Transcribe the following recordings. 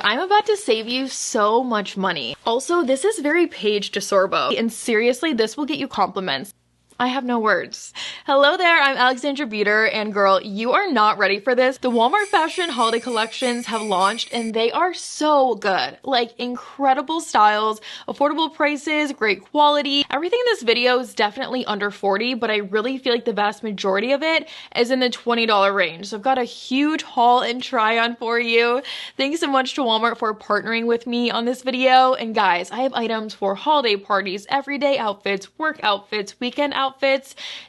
I'm about to save you so much money. Also, this is very Paige DeSorbo, and seriously, this will get you compliments. I have no words. Hello there, I'm Alexandra Beuter, and girl, you are not ready for this. The Walmart fashion holiday collections have launched and they are so good. Like, incredible styles, affordable prices, great quality. Everything in this video is definitely under 40, but I really feel like the vast majority of it is in the $20 range. So I've got a huge haul and try on for you. Thanks so much to Walmart for partnering with me on this video. And guys, I have items for holiday parties, everyday outfits, work outfits, weekend outfits,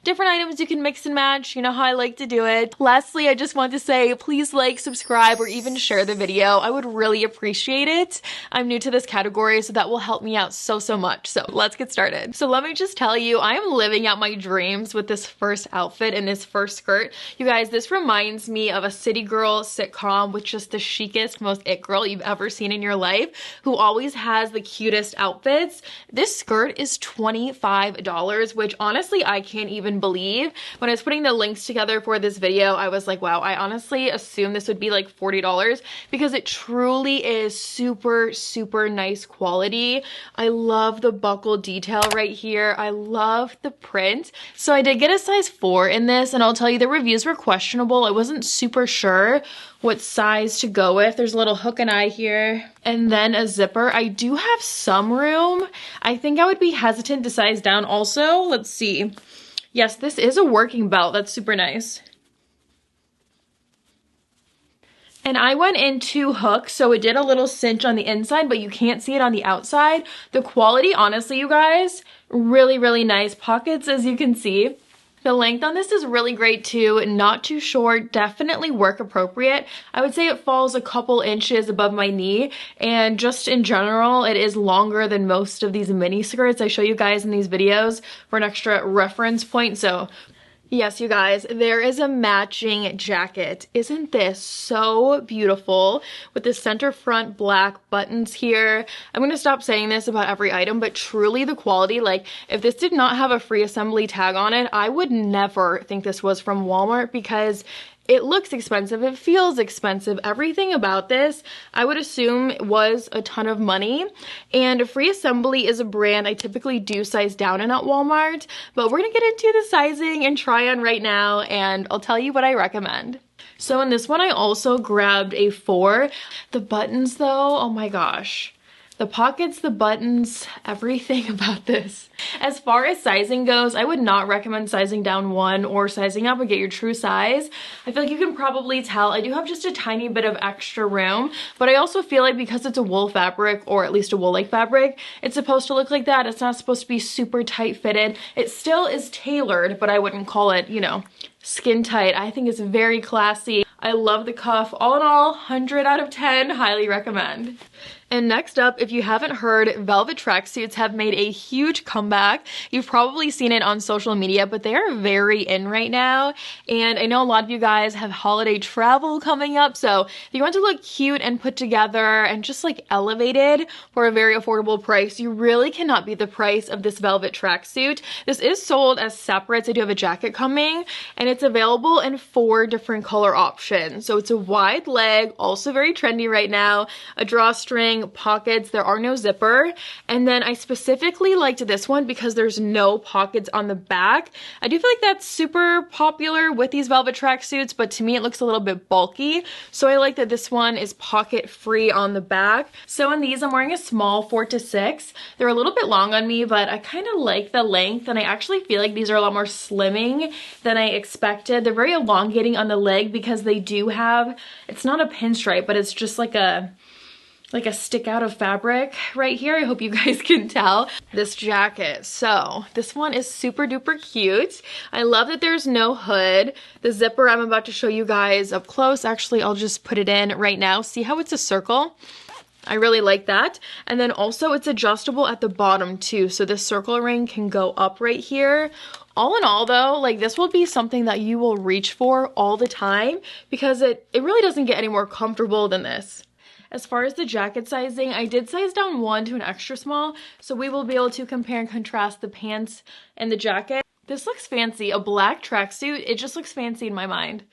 different items you can mix and match. You know how I like to do it. Lastly, I just want to say, please like, subscribe, or even share the video. I would really appreciate it. I'm new to this category, so that will help me out so much. So let's get started. So let me just tell you, I am living out my dreams with this first outfit and this first skirt. You guys, this reminds me of a city girl sitcom with just the chicest, most it girl you've ever seen in your life, who always has the cutest outfits. This skirt is $25, which honestly, I can't even believe. When I was putting the links together for this video, I was like, wow, I honestly assumed this would be like $40 because it truly is super nice quality. I love the buckle detail right here. I love the print. So I did get a size 4 in this, and I'll tell you the reviews were questionable. I wasn't super sure what size to go with. There's a little hook and eye here, and then a zipper. I do have some room. I think I would be hesitant to size down also. Let's see. Yes, this is a working belt. That's super nice. And I went into hook, so it did a little cinch on the inside, but you can't see it on the outside. The quality, honestly, you guys, really nice. Pockets, as you can see. The length on this is really great too, not too short, definitely work appropriate. I would say it falls a couple inches above my knee, and just in general, it is longer than most of these mini skirts I show you guys in these videos for an extra reference point. So yes, you guys, there is a matching jacket. Isn't this so beautiful with the center front black buttons here? I'm going to stop saying this about every item, but truly the quality, like if this did not have a free assembly tag on it, I would never think this was from Walmart because it looks expensive, it feels expensive, everything about this I would assume was a ton of money. And Free Assembly is a brand I typically do size down in at Walmart, but we're gonna get into the sizing and try on right now, and I'll tell you what I recommend. So in this one I also grabbed a 4. The buttons though, oh my gosh. The pockets, the buttons, everything about this. As far as sizing goes, I would not recommend sizing down 1 or sizing up and get your true size. I feel like you can probably tell I do have just a tiny bit of extra room, but I also feel like because it's a wool fabric, or at least a wool-like fabric, it's supposed to look like that. It's not supposed to be super tight fitted. It still is tailored, but I wouldn't call it, you know, skin tight. I think it's very classy. I love the cuff. All in all, 100 out of 10, highly recommend. And next up, if you haven't heard, velvet tracksuits have made a huge comeback. You've probably seen it on social media, but they are very in right now. And I know a lot of you guys have holiday travel coming up, so if you want to look cute and put together and just like elevated for a very affordable price, you really cannot beat the price of this velvet tracksuit. This is sold as separates. I do have a jacket coming, and it's available in 4 different color options. So it's a wide leg, also very trendy right now, a drawstring, pockets, there are no zipper, and then I specifically liked this one because there's no pockets on the back. I do feel like that's super popular with these velvet tracksuits, but to me it looks a little bit bulky, so I like that this one is pocket free on the back. So in these I'm wearing a small 4 to 6. They're a little bit long on me, but I kind of like the length, and I actually feel like these are a lot more slimming than I expected. They're very elongating on the leg because they do have, it's not a pinstripe, but it's just like a stick out of fabric right here. I hope you guys can tell. This jacket, so this one is super duper cute. I love that there's no hood. The zipper I'm about to show you guys up close. Actually, I'll just put it in right now. See how it's a circle? I really like that. And then also it's adjustable at the bottom too, so this circle ring can go up right here. All in all though, like this will be something that you will reach for all the time because it really doesn't get any more comfortable than this. As far as the jacket sizing, I did size down 1 to an extra small, so we will be able to compare and contrast the pants and the jacket. This looks fancy. A black tracksuit, it just looks fancy in my mind.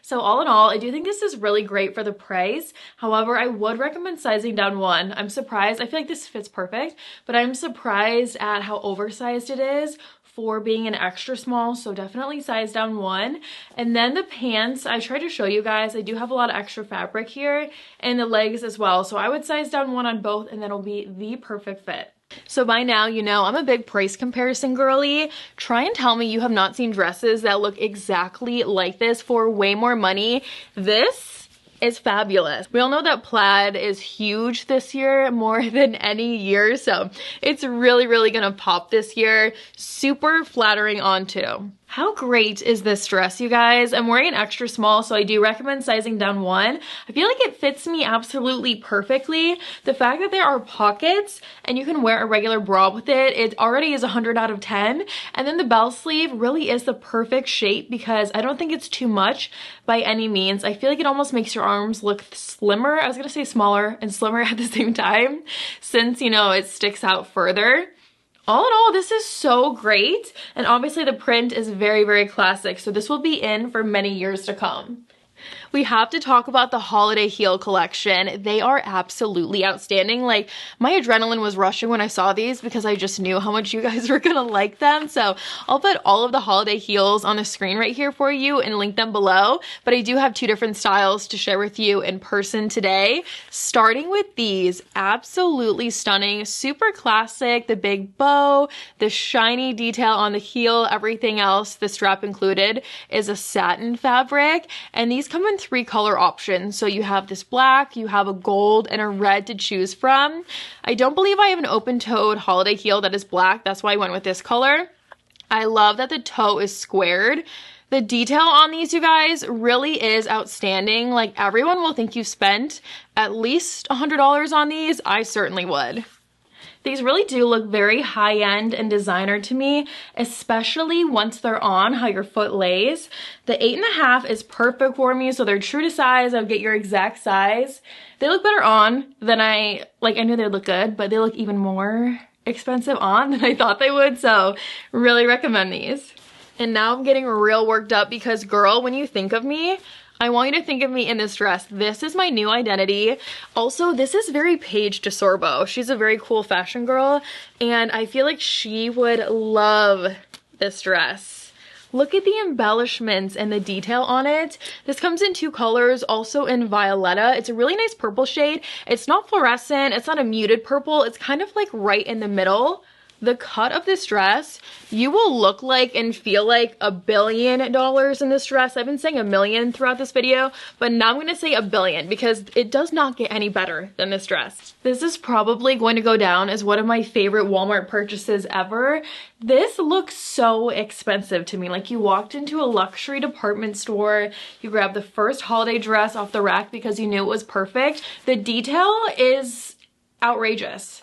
So all in all, I do think this is really great for the price. However, I would recommend sizing down 1. I'm surprised. I feel like this fits perfect, but I'm surprised at how oversized it is for being an extra small, so definitely size down 1. And then the pants, I tried to show you guys, I do have a lot of extra fabric here, and the legs as well. So I would size down 1 on both, and that'll be the perfect fit. So by now, you know, I'm a big price comparison girly. Try and tell me you have not seen dresses that look exactly like this for way more money. This is fabulous. We all know that plaid is huge this year, more than any year, so it's really, really gonna pop this year. Super flattering on too. How great is this dress, you guys? I'm wearing an extra small, so I do recommend sizing down 1. I feel like it fits me absolutely perfectly. The fact that there are pockets and you can wear a regular bra with it, it already is 100 out of 10. And then the bell sleeve really is the perfect shape because I don't think it's too much by any means. I feel like it almost makes your arms look slimmer. I was gonna say smaller and slimmer at the same time since, you know, it sticks out further. All in all, this is so great, and obviously the print is very, very classic, so this will be in for many years to come. We have to talk about the holiday heel collection. They are absolutely outstanding. Like, my adrenaline was rushing when I saw these because I just knew how much you guys were gonna like them. So I'll put all of the holiday heels on the screen right here for you and link them below. But I do have 2 different styles to share with you in person today. Starting with these, absolutely stunning, super classic, the big bow, the shiny detail on the heel, everything else, the strap included, is a satin fabric. And these come in 3 color options. So you have this black, you have a gold, and a red to choose from. I don't believe I have an open-toed holiday heel that is black. That's why I went with this color. I love that the toe is squared. The detail on these, you guys, really is outstanding. Like, everyone will think you spent at least $100 on these. I certainly would. These really do look very high-end and designer to me, especially once they're on, how your foot lays. The 8.5 is perfect for me, so they're true to size. I'll get your exact size. They look better on than I knew they'd look good, but they look even more expensive on than I thought they would, so really recommend these. And now I'm getting real worked up because, girl, when you think of me, I want you to think of me in this dress. This is my new identity. Also, this is very Paige DeSorbo. She's a very cool fashion girl, and I feel like she would love this dress. Look at the embellishments and the detail on it. This comes in 2 colors, also in Violetta. It's a really nice purple shade. It's not fluorescent. It's not a muted purple. It's kind of like right in the middle. The cut of this dress, you will look like and feel like $1 billion in this dress. I've been saying $1 million throughout this video, but now I'm going to say $1 billion because it does not get any better than this dress. This is probably going to go down as one of my favorite Walmart purchases ever. This looks so expensive to me. Like, you walked into a luxury department store, you grabbed the first holiday dress off the rack because you knew it was perfect. The detail is outrageous.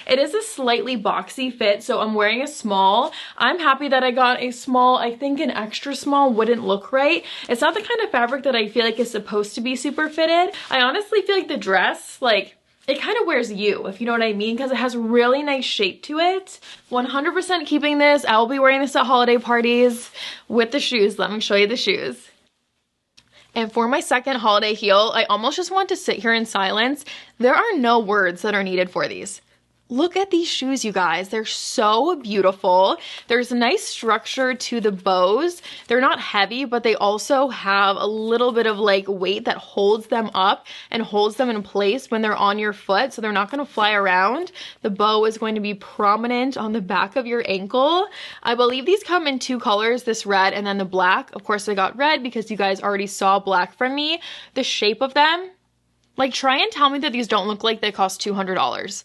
It is a slightly boxy fit, so I'm wearing a small. I'm happy that I got a small. I think an extra small wouldn't look right. It's not the kind of fabric that I feel like is supposed to be super fitted. I honestly feel like the dress, like, it kind of wears you, if you know what I mean, because it has really nice shape to it. 100% keeping this. I will be wearing this at holiday parties with the shoes. Let me show you the shoes. And for my second holiday heel, I almost just want to sit here in silence. There are no words that are needed for these. Look at these shoes, you guys. They're so beautiful. There's a nice structure to the bows. They're not heavy, but they also have a little bit of like weight that holds them up and holds them in place when they're on your foot, so they're not going to fly around. The bow is going to be prominent on the back of your ankle. I believe these come in 2 colors, this red and then the black. Of course, I got red because you guys already saw black from me. The shape of them, like, try and tell me that these don't look like they cost $200.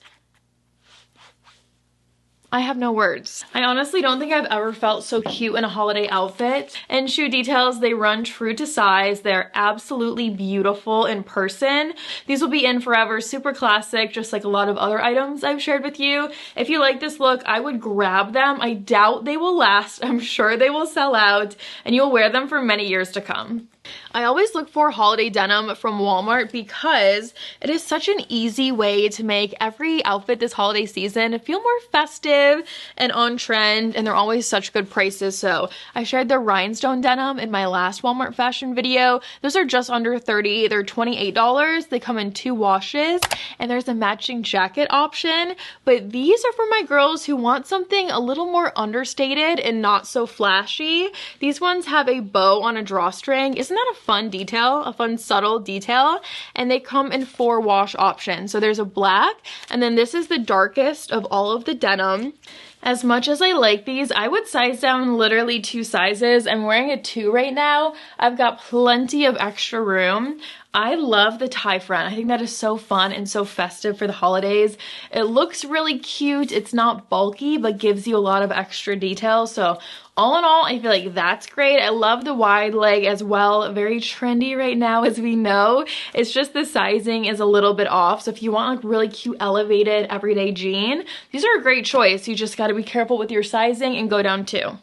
I have no words. I honestly don't think I've ever felt so cute in a holiday outfit. And shoe details, they run true to size. They're absolutely beautiful in person. These will be in forever, super classic, just like a lot of other items I've shared with you. If you like this look, I would grab them. I doubt they will last. I'm sure they will sell out and you'll wear them for many years to come. I always look for holiday denim from Walmart because it is such an easy way to make every outfit this holiday season feel more festive and on trend, and they're always such good prices. So I shared the rhinestone denim in my last Walmart fashion video. Those are just under $30. They're $28. They come in 2 washes, and there's a matching jacket option. But these are for my girls who want something a little more understated and not so flashy. These ones have a bow on a drawstring. Isn't that a fun detail, a fun subtle detail? And they come in 4 wash options. So there's a black, and then this is the darkest of all of the denim. As much as I like these, I would size down literally 2 sizes. I'm wearing a 2 right now. I've got plenty of extra room. I love the tie front. I think that is so fun and so festive for the holidays. It looks really cute. It's not bulky, but gives you a lot of extra detail. So all in all, I feel like that's great. I love the wide leg as well. Very trendy right now, as we know. It's just the sizing is a little bit off. So if you want like really cute, elevated, everyday jean, these are a great choice. You just got to be careful with your sizing and go down 2.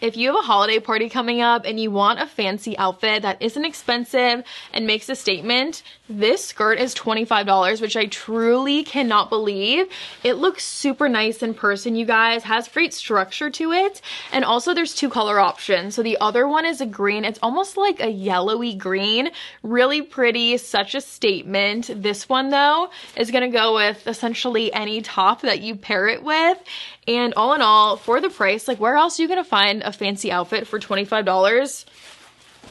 If you have a holiday party coming up and you want a fancy outfit that isn't expensive and makes a statement, this skirt is $25, which I truly cannot believe. It looks super nice in person, you guys. Has great structure to it. And also there's 2 color options. So the other one is a green. It's almost like a yellowy green. Really pretty, such a statement. This one though is gonna go with essentially any top that you pair it with. And all in all, for the price, like where else are you gonna find a fancy outfit for $25?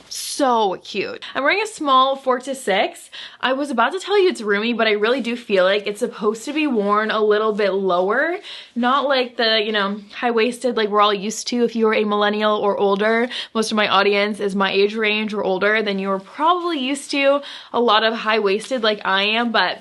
So cute. I'm wearing a small 4 to 6. I was about to tell you it's roomy, but I really do feel like it's supposed to be worn a little bit lower. Not like the, you know, high-waisted like we're all used to. If you are a millennial or older, most of my audience is my age range or older, then you are probably used to a lot of high-waisted like I am, but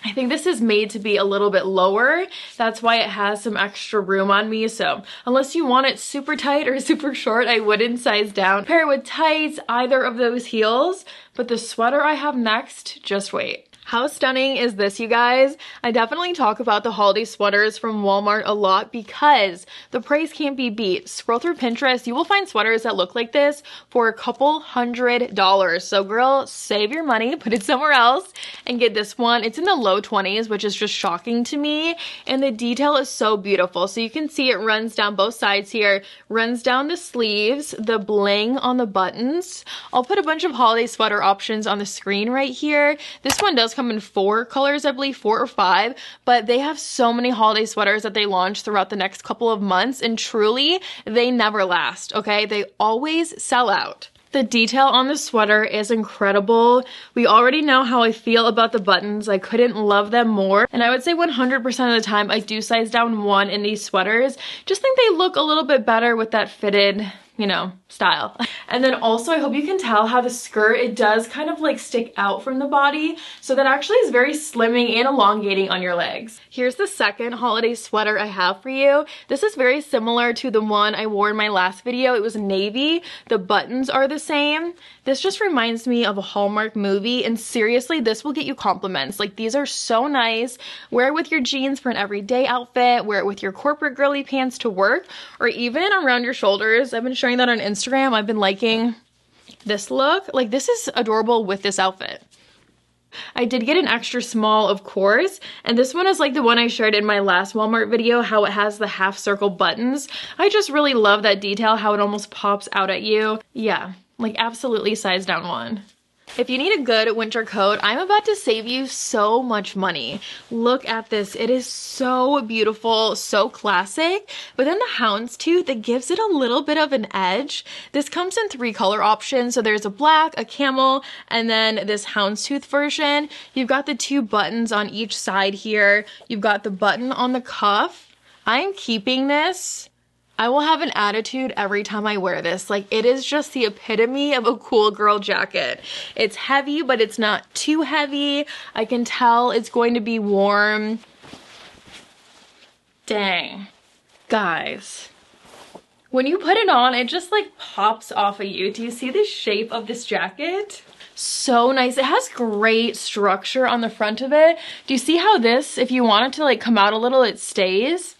I think this is made to be a little bit lower. That's why it has some extra room on me. So unless you want it super tight or super short, I wouldn't size down. Pair it with tights, either of those heels. But the sweater I have next, just wait. How stunning is this, you guys? I definitely talk about the holiday sweaters from Walmart a lot because the price can't be beat. Scroll through Pinterest, you will find sweaters that look like this for a couple $100. So girl, save your money, put it somewhere else, and get this one. It's in the low 20s, which is just shocking to me. And the detail is so beautiful. So you can see it runs down both sides here, runs down the sleeves, the bling on the buttons. I'll put a bunch of holiday sweater options on the screen right here. This one does come in 4 colors, I believe, 4 or 5, but they have so many holiday sweaters that they launch throughout the next couple of months, and truly, they never last, okay? They always sell out. The detail on the sweater is incredible. We already know how I feel about the buttons. I couldn't love them more. And I would say 100% of the time, I do size down 1 in these sweaters. Just think they look a little bit better with that fitted, you know, style. And then also, I hope you can tell how the skirt, it does kind of like stick out from the body. So that actually is very slimming and elongating on your legs. Here's the second holiday sweater I have for you. This is very similar to the one I wore in my last video. It was navy. The buttons are the same. This just reminds me of a Hallmark movie, and seriously, this will get you compliments. Like, these are so nice. Wear it with your jeans for an everyday outfit, wear it with your corporate girly pants to work, or even around your shoulders. I've been showing that on Instagram. I've been liking this look. Like, this is adorable with this outfit. I did get an extra small, of course, and this one is like the one I shared in my last Walmart video, how it has the half circle buttons. I just really love that detail, how it almost pops out at you. Yeah, like absolutely size down 1. If you need a good winter coat, I'm about to save you so much money. Look at this. It is so beautiful, so classic, but then the houndstooth, it gives it a little bit of an edge. This comes in 3 color options. So there's a black, a camel, and then this houndstooth version. You've got the 2 buttons on each side here. You've got the button on the cuff. I'm keeping this. I will have an attitude every time I wear this. Like, it is just the epitome of a cool girl jacket. It's heavy, but it's not too heavy. I can tell it's going to be warm. Dang. Guys. When you put it on, it just like pops off of you. Do you see the shape of this jacket? So nice. It has great structure on the front of it. Do you see how this, if you want it to like come out a little, it stays?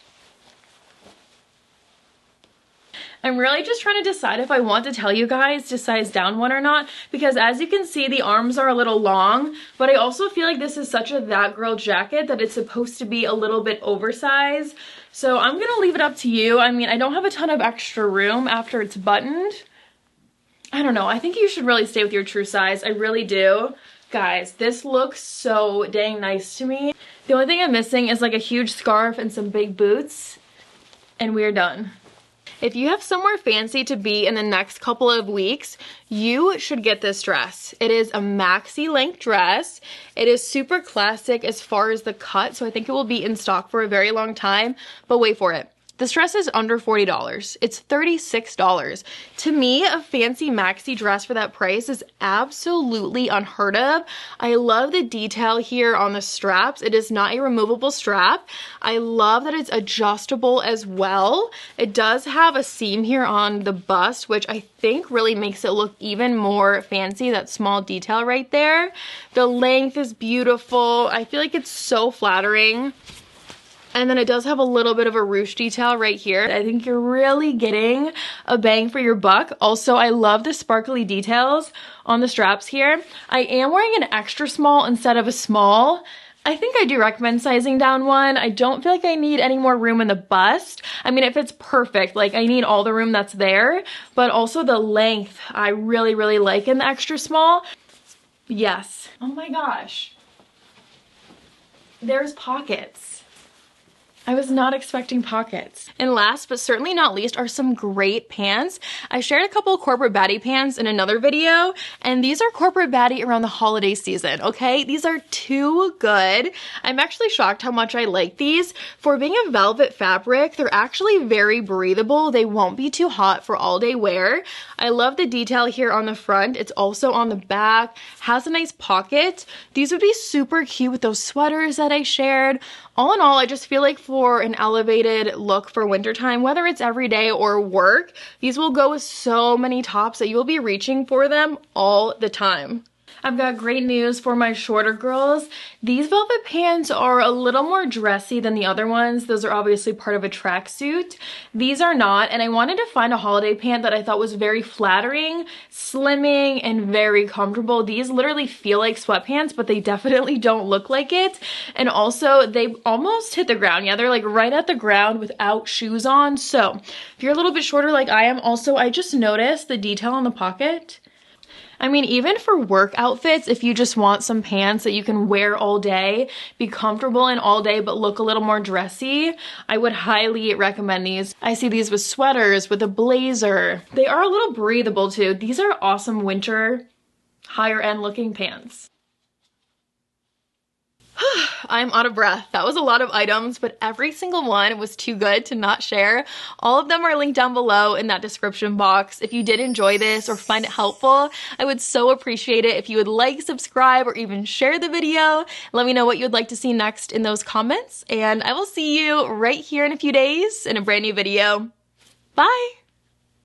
I'm really just trying to decide if I want to tell you guys to size down one or not, because as you can see, the arms are a little long, but I also feel like this is such a that girl jacket that it's supposed to be a little bit oversized. So I'm gonna leave it up to you. I mean, I don't have a ton of extra room after it's buttoned. I don't know, I think you should really stay with your true size. I really do. Guys, this looks so dang nice to me. The only thing I'm missing is like a huge scarf and some big boots, and we're done. If you have somewhere fancy to be in the next couple of weeks, you should get this dress. It is a maxi length dress. It is super classic as far as the cut, so I think it will be in stock for a very long time, but wait for it. This dress is under $40. It's $36. To me, a fancy maxi dress for that price is absolutely unheard of. I love the detail here on the straps. It is not a removable strap. I love that it's adjustable as well. It does have a seam here on the bust, which I think really makes it look even more fancy, that small detail right there. The length is beautiful. I feel like it's so flattering. And then it does have a little bit of a ruche detail right here. I think you're really getting a bang for your buck. Also, I love the sparkly details on the straps here. I am wearing an extra small instead of a small. I think I do recommend sizing down one. I don't feel like I need any more room in the bust. I mean, if it's perfect, like I need all the room that's there, but also the length I really, really like in the extra small. Yes. Oh my gosh. There's pockets. I was not expecting pockets. And last but certainly not least are some great pants. I shared a couple corporate baddie pants in another video, and these are corporate baddie around the holiday season, okay? These are too good. I'm actually shocked how much I like these. For being a velvet fabric, they're actually very breathable. They won't be too hot for all day wear. I love the detail here on the front. It's also on the back, has a nice pocket. These would be super cute with those sweaters that I shared. All in all, I just feel like for an elevated look for wintertime, whether it's everyday or work, these will go with so many tops that you will be reaching for them all the time. I've got great news for my shorter girls. These velvet pants are a little more dressy than the other ones. Those are obviously part of a tracksuit. These are not, and I wanted to find a holiday pant that I thought was very flattering, slimming, and very comfortable. These literally feel like sweatpants, but they definitely don't look like it. And also, they almost hit the ground. Yeah, they're like right at the ground without shoes on. So if you're a little bit shorter like I am, also, I just noticed the detail on the pocket. I mean, even for work outfits, if you just want some pants that you can wear all day, be comfortable in all day, but look a little more dressy, I would highly recommend these. I see these with sweaters, with a blazer. They are a little breathable too. These are awesome winter, higher end looking pants. I'm out of breath. That was a lot of items, but every single one was too good to not share. All of them are linked down below in that description box. If you did enjoy this or find it helpful, I would so appreciate it if you would like, subscribe, or even share the video. Let me know what you would like to see next in those comments, and I will see you right here in a few days in a brand new video. Bye!